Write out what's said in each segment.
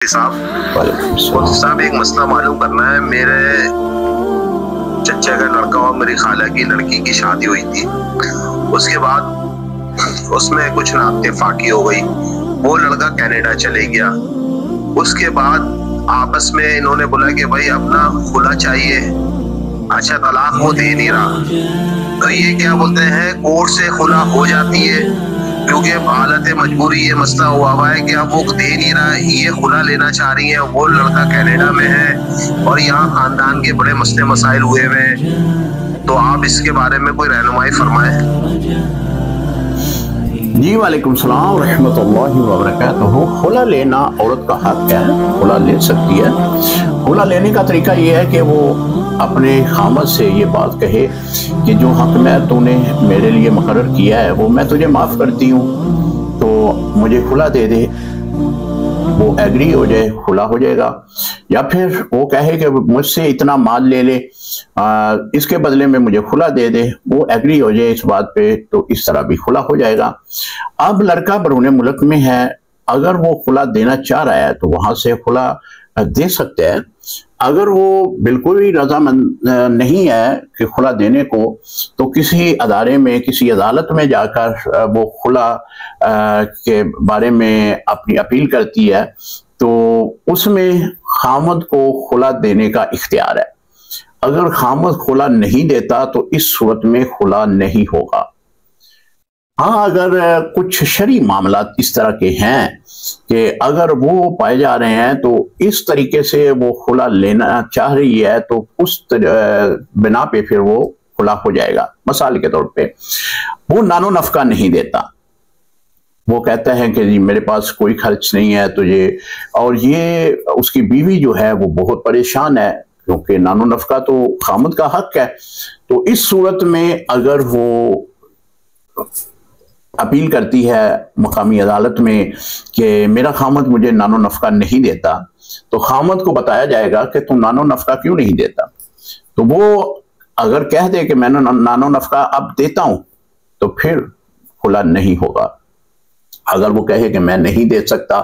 صاحب ایک مسئلہ معلوم کرنا ہے. میرے چچا کا لڑکا اور میری خالہ کی لڑکی کی شادی ہوئی تھی. اس کے بعد اس میں کچھ نااتفاقی ہو گئی. وہ لڑکا کینیڈا چلے گیا. اس کے بعد آپس میں انہوں نے بولا کہ بھائی اپنا خلا چاہیے. اچھا طلاق وہ دے نہیں رہا تو یہ کیا بولتے ہیں کورٹ سے خلا ہو جاتی ہے کیونکہ حالت مجبوری یہ مسئلہ ہوا ہے کہ اب وہ دے نہیں رہا. یہ خلا لینا چاہ رہی ہیں. وہ لڑکا کینیڈا میں ہے اور یہاں خاندان کے بڑے مسئلے مسائل ہوئے ہوئے ہیں. تو آپ اس کے بارے میں کوئی رہنمائی فرمائیں. جی وعلیکم السلام ورحمۃ اللہ وبرکاتہ. خلا لینا عورت کا حق ہے, خلا لے سکتی ہے. خلا لینے کا طریقہ یہ ہے کہ وہ اپنے خامد سے یہ بات کہے کہ جو حق میں تو نے میرے لیے مقرر کیا ہے وہ میں تجھے معاف کرتی ہوں, تو مجھے خلا دے دے. وہ ایگری ہو جائے, خلا ہو جائے گا. یا پھر وہ کہے کہ مجھ سے اتنا مال لے لے, اس کے بدلے میں مجھے خلا دے دے. وہ ایگری ہو جائے اس بات پہ تو اس طرح بھی خلا ہو جائے گا. اب لڑکا بیرون ملک میں ہے, اگر وہ خلا دینا چاہ رہا ہے تو وہاں سے خلا دے سکتے ہیں. اگر وہ بالکل ہی رضامند نہیں ہے کہ خلا دینے کو تو کسی ادارے میں کسی عدالت میں جا کر وہ خلا کے بارے میں اپنی اپیل کرتی ہے تو اس میں خامد کو خلا دینے کا اختیار ہے. اگر خامد خلا نہیں دیتا تو اس صورت میں خلا نہیں ہوگا. ہاں اگر کچھ شرعی معاملات اس طرح کے ہیں کہ اگر وہ پائے جا رہے ہیں تو اس طریقے سے وہ خلا لینا چاہ رہی ہے تو اس بنا پہ پھر وہ خلا ہو جائے گا. مثال کے طور پہ وہ نان و نفقہ نہیں دیتا, وہ کہتا ہے کہ جی میرے پاس کوئی خرچ نہیں ہے تجھے, اور یہ اس کی بیوی جو ہے وہ بہت پریشان ہے کیونکہ نان و نفقہ تو خامد کا حق ہے. تو اس صورت میں اگر وہ اپیل کرتی ہے مقامی عدالت میں کہ میرا خامد مجھے نان و نفقہ نہیں دیتا, تو خامد کو بتایا جائے گا کہ تم نان و نفقہ کیوں نہیں دیتا. تو وہ اگر کہہ دے کہ میں نان و نفقہ اب دیتا ہوں تو پھر خلا نہیں ہوگا. اگر وہ کہے کہ میں نہیں دے سکتا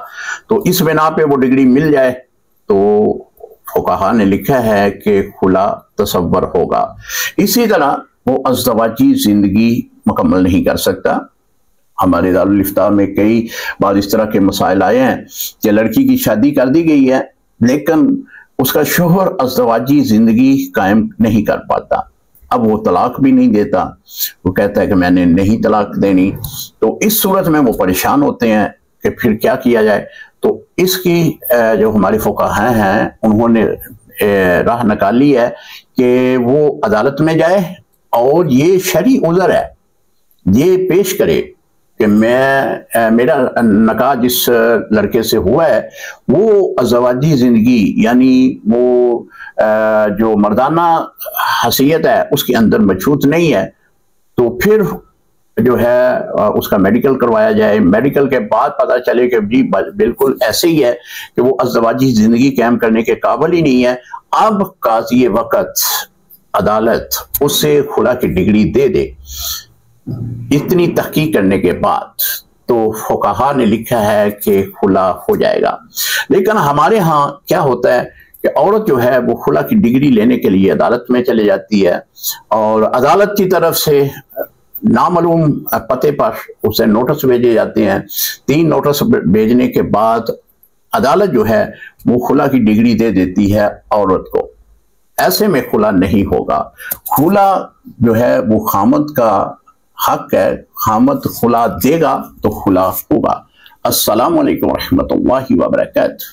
تو اس بنا پہ وہ ڈگری مل جائے تو فقہا نے لکھا ہے کہ خلا تصور ہوگا. اسی طرح وہ ازدواجی زندگی مکمل نہیں کر سکتا. ہمارے دارالفتاء میں کئی بار اس طرح کے مسائل آئے ہیں کہ لڑکی کی شادی کر دی گئی ہے لیکن اس کا شوہر ازدواجی زندگی قائم نہیں کر پاتا. اب وہ طلاق بھی نہیں دیتا, وہ کہتا ہے کہ میں نے نہیں طلاق دینی. تو اس صورت میں وہ پریشان ہوتے ہیں کہ پھر کیا کیا جائے. تو اس کی جو ہمارے فقہاء ہیں انہوں نے راہ نکالی ہے کہ وہ عدالت میں جائے اور یہ شرعی عذر ہے, یہ پیش کرے کہ میرا نکاح جس لڑکے سے ہوا ہے وہ ازدواجی زندگی یعنی وہ جو مردانہ حیثیت ہے اس کے اندر مشروط نہیں ہے. تو پھر جو ہے اس کا میڈیکل کروایا جائے. میڈیکل کے بعد پتہ چلے کہ جی بالکل ایسے ہی ہے کہ وہ ازدواجی زندگی قائم کرنے کے قابل ہی نہیں ہے. اب قاضی وقت عدالت اس سے خلا کی ڈگری دے دے. اتنی تحقیق کرنے کے بعد تو فقہا نے لکھا ہے کہ خلا ہو جائے گا. لیکن ہمارے ہاں کیا ہوتا ہے کہ عورت جو ہے وہ خلا کی ڈگری لینے کے لیے عدالت میں چلے جاتی ہے اور عدالت کی طرف سے نامعلوم پتے پر اسے نوٹس بھیجے جاتے ہیں. 3 نوٹس بھیجنے کے بعد عدالت جو ہے وہ خلا کی ڈگری دے دیتی ہے عورت کو. ایسے میں خلا نہیں ہوگا. خلا جو ہے وہ خامد کا حق ہے, خامد خلا دے گا تو خلا ہوگا. السلام علیکم ورحمۃ اللہ وبرکاتہ.